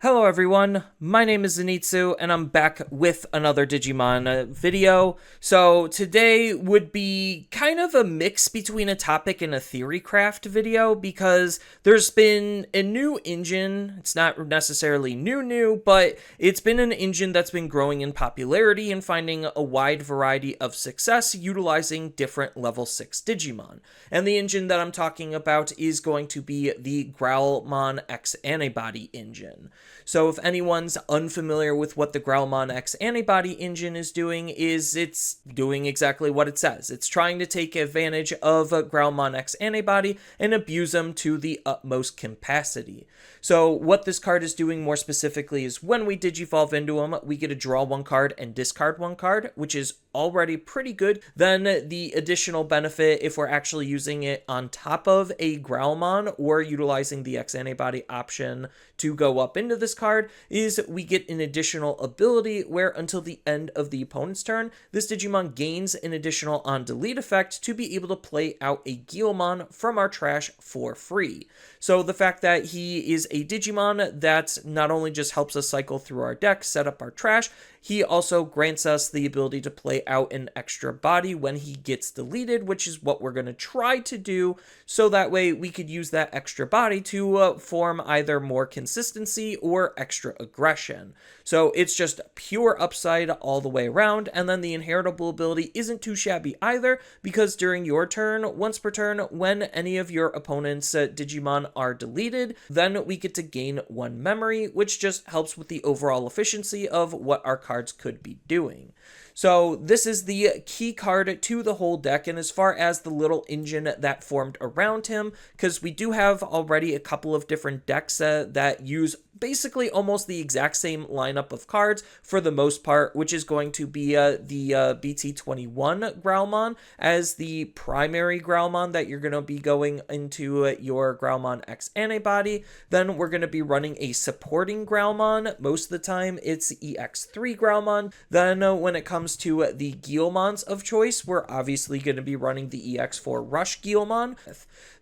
Hello everyone, my name is Zenitsu, and I'm back with another Digimon video. So today would be kind of a mix between a topic and a theory craft video, because there's been a new engine. It's not necessarily new, but it's been an engine that's been growing in popularity and finding a wide variety of success utilizing different level 6 Digimon. And the engine that I'm talking about is going to be the Growlmon X Antibody engine. So if anyone's unfamiliar with what the Growlmon X Antibody engine is doing, it's doing exactly what it says. It's trying to take advantage of Growlmon X Antibody and abuse them to the utmost capacity. So what this card is doing more specifically is when we Digivolve into him, we get to draw one card and discard one card, which is already pretty good. Then the additional benefit, if we're actually using it on top of a Growlmon or utilizing the X Antibody option to go up into this card, is we get an additional ability where until the end of the opponent's turn, this Digimon gains an additional on delete effect to be able to play out a Gallantmon from our trash for free. So the fact that he is a Digimon that not only just helps us cycle through our deck, set up our trash, he also grants us the ability to play out an extra body when he gets deleted, which is what we're going to try to do, so that way we could use that extra body to form either more consistency or extra aggression. So it's just pure upside all the way around, and then the inheritable ability isn't too shabby either, because during your turn, once per turn, when any of your opponent's Digimon are deleted, then we get to gain one memory, which just helps with the overall efficiency of what our cards could be doing. So this is the key card to the whole deck, and as far as the little engine that formed around him, because we do have already a couple of different decks that use basically almost the exact same lineup of cards for the most part, which is going to be the BT21 Growlmon as the primary Growlmon that you're going to be going into your Growlmon X Antibody. Then we're going to be running a supporting Growlmon. Most of the time it's EX3 Growlmon. Then when it comes to the Gallantmons of choice, we're obviously going to be running the EX4 Rush Gallantmon.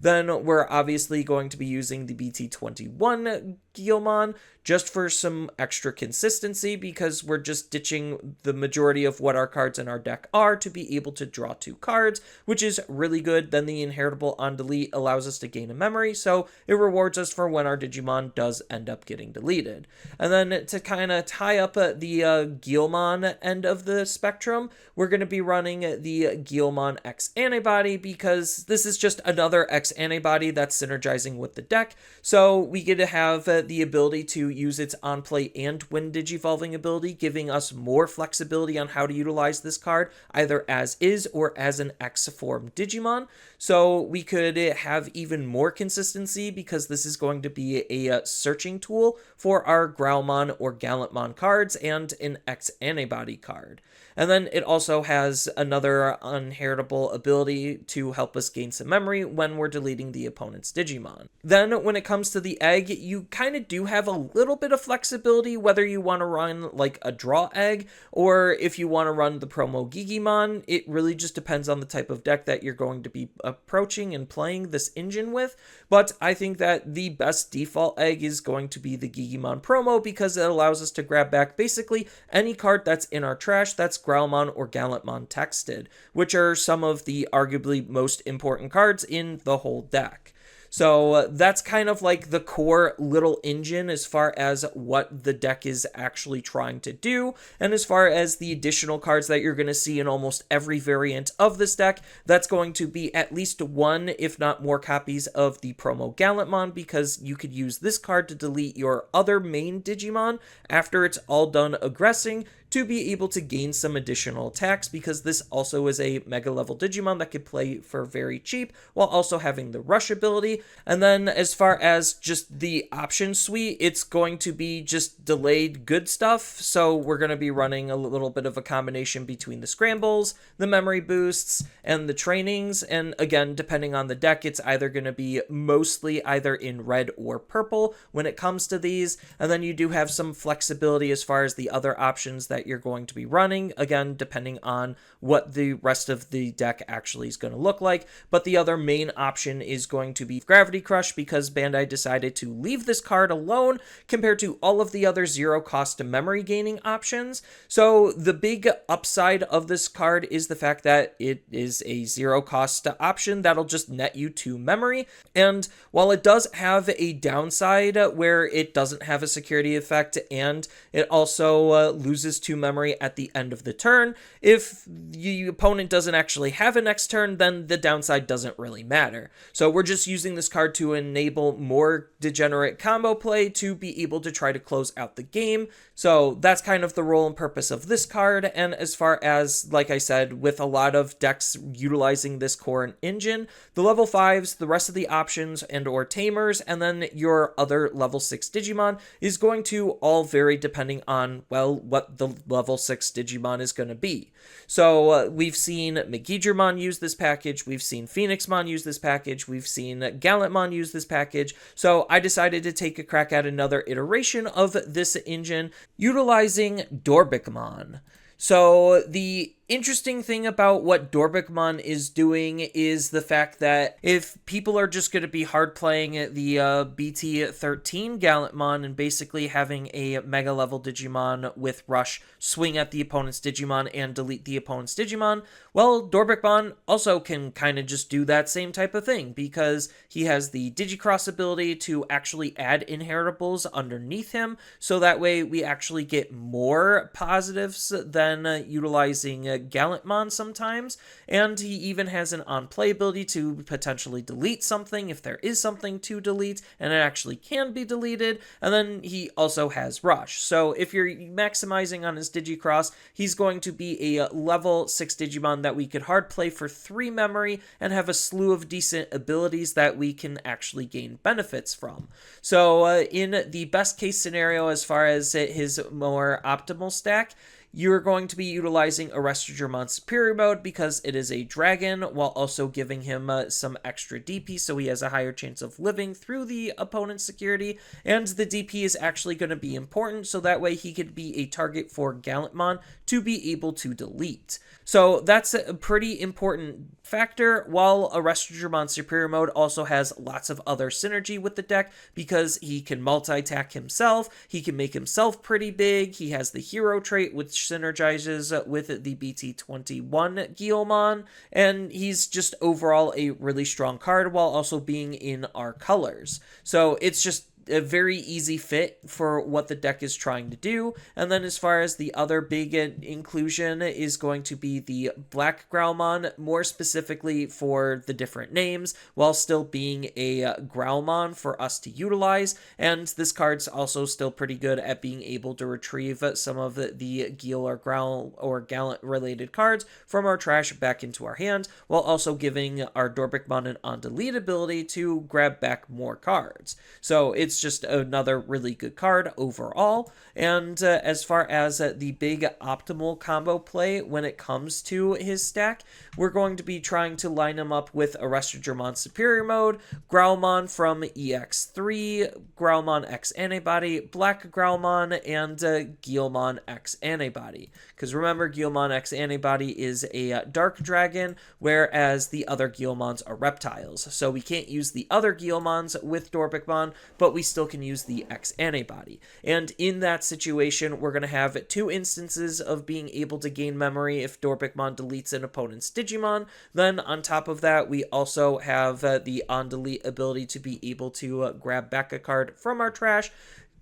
Then we're obviously going to be using the BT21 Gallantmon just for some extra consistency, because we're just ditching the majority of what our cards in our deck are to be able to draw two cards, which is really good. Then the inheritable on delete allows us to gain a memory, so it rewards us for when our Digimon does end up getting deleted. And then to kind of tie up the Gallantmon end of the spectrum, we're going to be running the Gallantmon X Antibody, because this is just another X Antibody that's synergizing with the deck, so we get to have the ability to use its on play and when digivolving ability, giving us more flexibility on how to utilize this card, either as is or as an X form Digimon. So we could have even more consistency, because this is going to be a searching tool for our Growlmon or Gallantmon cards and an X Antibody card. And then it also has another inheritable ability to help us gain some memory when we're deleting the opponent's Digimon. Then when it comes to the egg, you kind of do have a little bit of flexibility whether you want to run like a draw egg or if you want to run the promo Gigimon. It really just depends on the type of deck that you're going to be approaching and playing this engine with. But I think that the best default egg is going to be the Gigimon promo, because it allows us to grab back basically any card that's in our trash that's Growlmon or Gallantmon texted, which are some of the arguably most important cards in the whole deck. So that's kind of like the core little engine as far as what the deck is actually trying to do. And as far as the additional cards that you're going to see in almost every variant of this deck, that's going to be at least one, if not more, copies of the promo Gallantmon, because you could use this card to delete your other main Digimon after it's all done aggressing, to be able to gain some additional attacks, because this also is a mega level Digimon that could play for very cheap while also having the rush ability. And then as far as just the option suite, it's going to be just delayed good stuff. So we're going to be running a little bit of a combination between the scrambles, the memory boosts, and the trainings. And again, depending on the deck, it's either going to be mostly either in red or purple when it comes to these. And then you do have some flexibility as far as the other options that that you're going to be running, again, depending on what the rest of the deck actually is going to look like. But the other main option is going to be Gravity Crush, because Bandai decided to leave this card alone compared to all of the other zero cost memory gaining options. So the big upside of this card is the fact that it is a zero cost option that'll just net you 2 memory. And while it does have a downside where it doesn't have a security effect and it also loses 2 memory at the end of the turn, if the opponent doesn't actually have a next turn, then the downside doesn't really matter. So we're just using this card to enable more degenerate combo play to be able to try to close out the game. So that's kind of the role and purpose of this card. And as far as, like I said, with a lot of decks utilizing this core and engine, the level 5s, the rest of the options and or tamers, and then your other level 6 Digimon is going to all vary depending on, well, what the level 6 Digimon is going to be. So we've seen Megidramon use this package, we've seen phoenixmon use this package, we've seen gallantmon use this package. So I decided to take a crack at another iteration of this engine utilizing Digimon. So the interesting thing about what Digimon is doing is the fact that if people are just going to be hard playing the BT13 Gallantmon and basically having a mega level Digimon with Rush swing at the opponent's Digimon and delete the opponent's Digimon, well, Digimon also can kind of just do that same type of thing, because he has the Digicross ability to actually add inheritables underneath him, so that way we actually get more positives than utilizing Gallantmon sometimes, and he even has an on-play ability to potentially delete something if there is something to delete, and it actually can be deleted, and then he also has Rush. So if you're maximizing on his Digicross, he's going to be a level 6 Digimon that we could hard play for 3 memory and have a slew of decent abilities that we can actually gain benefits from. So in the best case scenario, as far as his more optimal stack, you're going to be utilizing Arrestadramon Superior Mode because it is a dragon, while also giving him some extra DP, so he has a higher chance of living through the opponent's security, and the DP is actually going to be important, so that way he could be a target for Gallantmon to be able to delete. So that's a pretty important factor, while Arrestadramon Superior Mode also has lots of other synergy with the deck, because he can multi-attack himself, he can make himself pretty big, he has the hero trait which synergizes with the BT21 Guilmon, and he's just overall a really strong card while also being in our colors. So it's just a very easy fit for what the deck is trying to do. And then as far as the other big inclusion is going to be the Black Growlmon, more specifically for the different names, while still being a Growlmon for us to utilize. And this card's also still pretty good at being able to retrieve some of the Gil or Growl or Gallant related cards from our trash back into our hand, while also giving our Digimon an on-delete ability to grab back more cards. So it's just another really good card overall. And as far as the big optimal combo play when it comes to his stack, we're going to be trying to line him up with Arrestadramon Superior Mode, Growlmon from EX3, Growlmon X Antibody, Black Growlmon, and Guilmon X Antibody. Because remember, Guilmon X Antibody is a dark dragon, whereas the other Guilmons are reptiles. So we can't use the other Guilmons with Digimon, but we still can use the X Antibody. And in that situation, we're going to have 2 instances of being able to gain memory if Digimon deletes an opponent's Digimon. Then on top of that, we also have the on-delete ability to be able to grab back a card from our trash,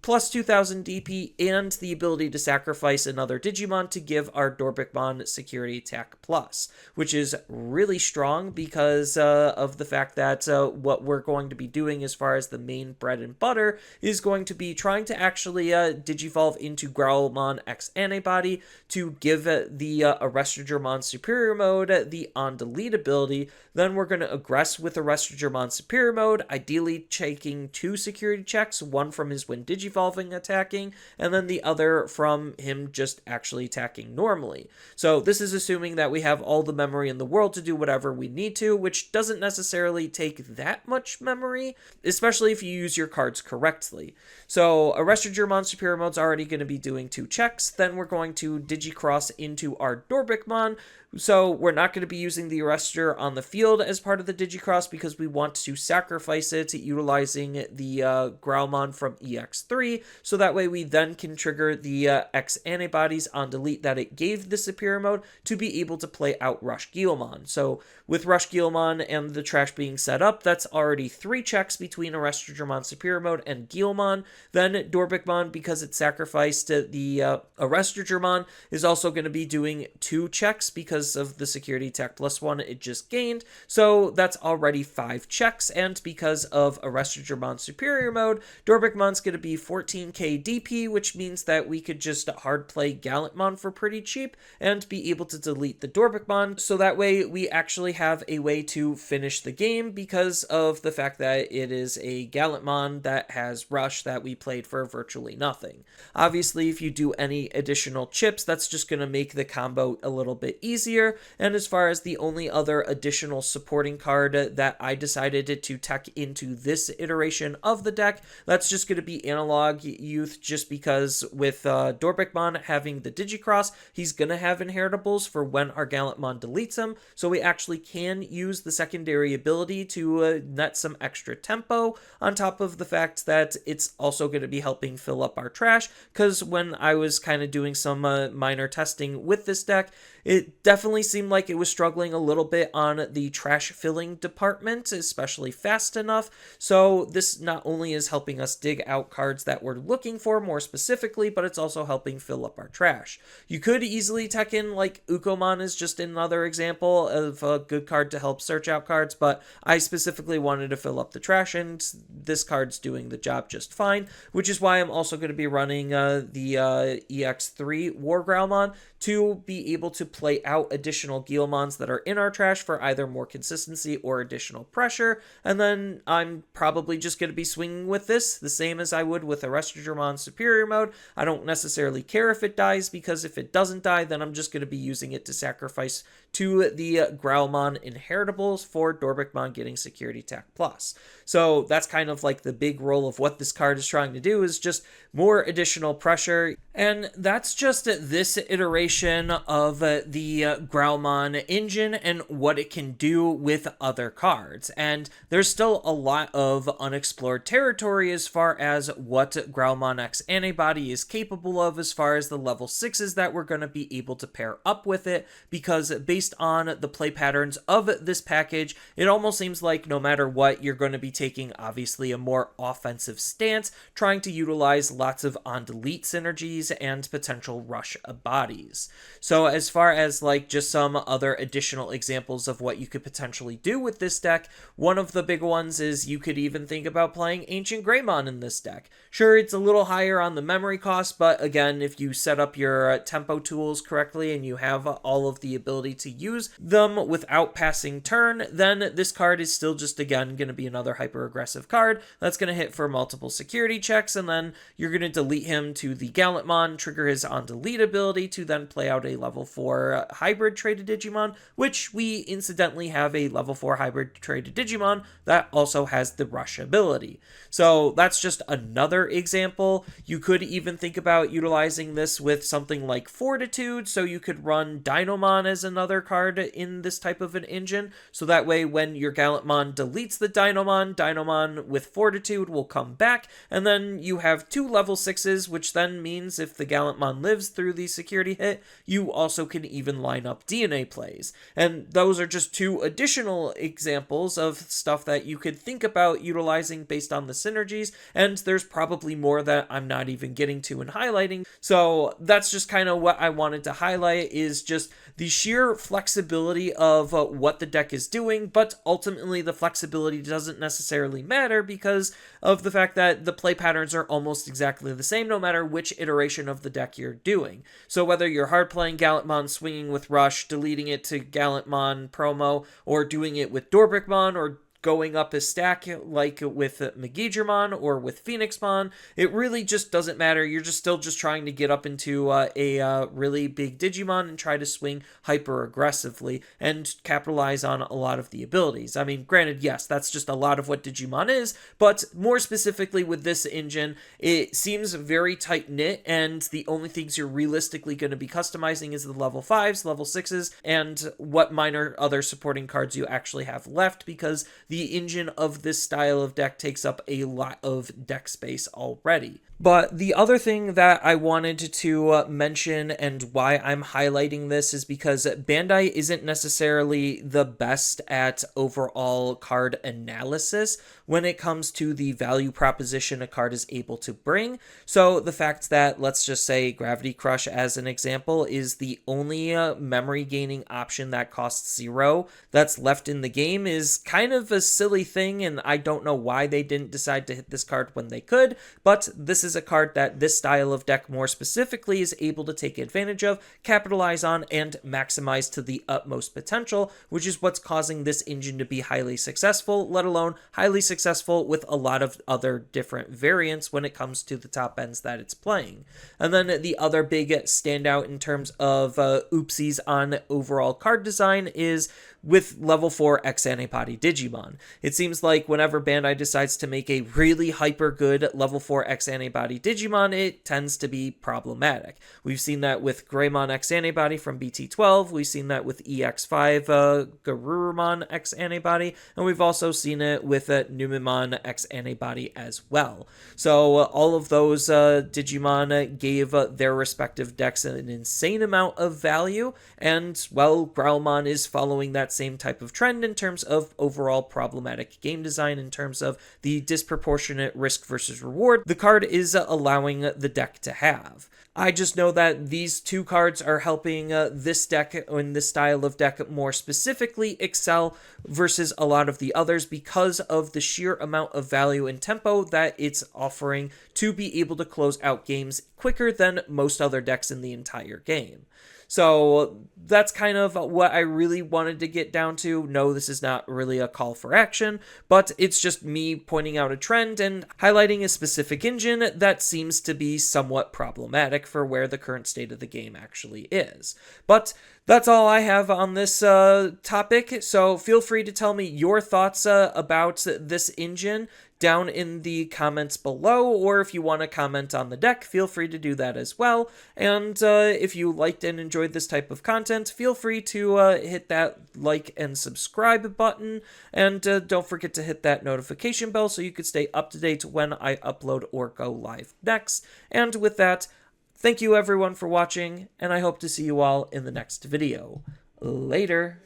plus 2000 DP, and the ability to sacrifice another Digimon to give our Digimon Security Attack Plus, which is really strong because of the fact that what we're going to be doing as far as the main bread and butter is going to be trying to actually Digivolve into Growlmon X Antibody to give the Arrestadramon Superior Mode the on-delete ability. Then we're going to aggress with Arrestadramon Superior Mode, ideally taking 2 security checks, one from his Wind Digivolve evolving attacking, and then the other from him just actually attacking normally. So this is assuming that we have all the memory in the world to do whatever we need to, which doesn't necessarily take that much memory, especially if you use your cards correctly. So Arrestigirmon Superior Mode's already going to be doing 2 checks, then we're going to Digicross into our Dorbickmon. So we're not going to be using the Arrestor on the field as part of the Digicross because we want to sacrifice it utilizing the Growlmon from EX3, so that way we then can trigger the X antibodies on delete that it gave the Superior Mode to be able to play out Rush Guilmon. So with Rush Guilmon and the trash being set up, that's already 3 checks between Arrestigirmon Superior Mode and Guilmon. Then Dorbickmon, because it sacrificed the Arrestigirmon, is also going to be doing 2 checks because of the security attack +1 it just gained, so that's already 5 checks, and because of Arrestigirmon Superior Mode, Dorbickmon's going to be 14k DP, which means that we could just hard play Gallantmon for pretty cheap and be able to delete the Dorbickmon, so that way we actually have a way to finish the game because of the fact that it is a Gallantmon that has Rush that we played for virtually nothing. Obviously, if you do any additional chips, that's just going to make the combo a little bit easier. And as far as the only other additional supporting card that I decided to tech into this iteration of the deck, that's just going to be Analog Youth, just because with Dorbickmon having the Digicross, he's going to have inheritables for when our Gallantmon deletes him, so we actually can use the secondary ability to net some extra tempo, on top of the fact that it's also going to be helping fill up our trash, because when I was kind of doing some minor testing with this deck, it definitely seemed like it was struggling a little bit on the trash filling department, especially fast enough. So this not only is helping us dig out cards that we're looking for more specifically, but it's also helping fill up our trash. You could easily tech in like Ukomon is just another example of a good card to help search out cards, but I specifically wanted to fill up the trash, and this card's doing the job just fine, which is why I'm also going to be running the EX3 War Growlmon to be able to play out additional Guilmons that are in our trash for either more consistency or additional pressure, and then I'm probably just going to be swinging with this the same as I would with Arrestigirmon Superior Mode. I don't necessarily care if it dies, because if it doesn't die, then I'm just going to be using it to sacrifice to the Growlmon inheritables for Dorbickmon getting Security Attack Plus. So that's kind of like the big role of what this card is trying to do, is just more additional pressure. And that's just this iteration of the Growlmon engine and what it can do with other cards. And there's still a lot of unexplored territory as far as what Growlmon X Antibody is capable of, as far as the level 6s that we're going to be able to pair up with it, because based on the play patterns of this package, it almost seems like no matter what, you're going to be taking obviously a more offensive stance, trying to utilize lots of on-delete synergies and potential rush bodies. So as far as like just some other additional examples of what you could potentially do with this deck, one of the big ones is you could even think about playing Ancient Greymon in this deck. Sure, it's a little higher on the memory cost, but again, if you set up your tempo tools correctly and you have all of the ability to use them without passing turn, then this card is still just again going to be another hyper aggressive card that's going to hit for multiple security checks, and then you're going to delete him to the Gallantmon, trigger his on delete ability to then play out a level 4 hybrid traded Digimon, which we incidentally have a level 4 hybrid traded Digimon that also has the rush ability. So that's just another example. You could even think about utilizing this with something like Fortitude, so you could run Dinomon as another card in this type of an engine, so that way when your Gallantmon deletes the Dinomon, Dinomon with Fortitude will come back, and then you have 2 level 6s, which then means if the Gallantmon lives through the security hit, you also can even line up DNA plays. And those are just 2 additional examples of stuff that you could think about utilizing based on the synergies, and there's probably more that I'm not even getting to and highlighting. So that's just kind of what I wanted to highlight, is just the sheer flexibility of what the deck is doing, but ultimately the flexibility doesn't necessarily matter because of the fact that the play patterns are almost exactly the same no matter which iteration of the deck you're doing. So whether you're hard playing Gallantmon, swinging with Rush, deleting it to Gallantmon promo, or doing it with Dorbickmon, or going up a stack like with Megidramon or with phoenixmon. It really just doesn't matter. You're just still just trying to get up into a really big Digimon and try to swing hyper aggressively and capitalize on a lot of the abilities. I mean, granted, yes, that's just a lot of what Digimon is, but more specifically with this engine, it seems very tight knit, and the only things you're realistically going to be customizing is the level 5s, level 6s, and what minor other supporting cards you actually have left, because the engine of this style of deck takes up a lot of deck space already. But the other thing that I wanted to mention and why I'm highlighting this is because Bandai isn't necessarily the best at overall card analysis when it comes to the value proposition a card is able to bring. So the fact that, let's just say Gravity Crush as an example, is the only memory gaining option that costs 0 that's left in the game is kind of a silly thing, and I don't know why they didn't decide to hit this card when they could, but this is a card that this style of deck more specifically is able to take advantage of, capitalize on, and maximize to the utmost potential, which is what's causing this engine to be highly successful, let alone highly successful with a lot of other different variants when it comes to the top ends that it's playing. And then the other big standout in terms of oopsies on overall card design is with level 4 X Antibody Digimon. It seems like whenever Bandai decides to make a really hyper good level 4 X Antibody Digimon, it tends to be problematic. We've seen that with Growlmon X Antibody from BT12, we've seen that with EX5 Growlmon X Antibody, and we've also seen it with Numemon X Antibody as well. So all of those Digimon gave their respective decks an insane amount of value, and, well, Growlmon is following that same type of trend in terms of overall problematic game design, in terms of the disproportionate risk versus reward the card is allowing the deck to have. I just know that these two cards are helping this deck and this style of deck more specifically excel versus a lot of the others because of the sheer amount of value and tempo that it's offering to be able to close out games quicker than most other decks in the entire game. So that's kind of what I really wanted to get down to. No, this is not really a call for action, but it's just me pointing out a trend and highlighting a specific engine that seems to be somewhat problematic for where the current state of the game actually is. But that's all I have on this topic, so feel free to tell me your thoughts about this engine down in the comments below, or if you want to comment on the deck, feel free to do that as well. And if you liked and enjoyed this type of content, feel free to hit that like and subscribe button, and don't forget to hit that notification bell so you can stay up to date when I upload or go live next. And with that, thank you everyone for watching, and I hope to see you all in the next video. Later.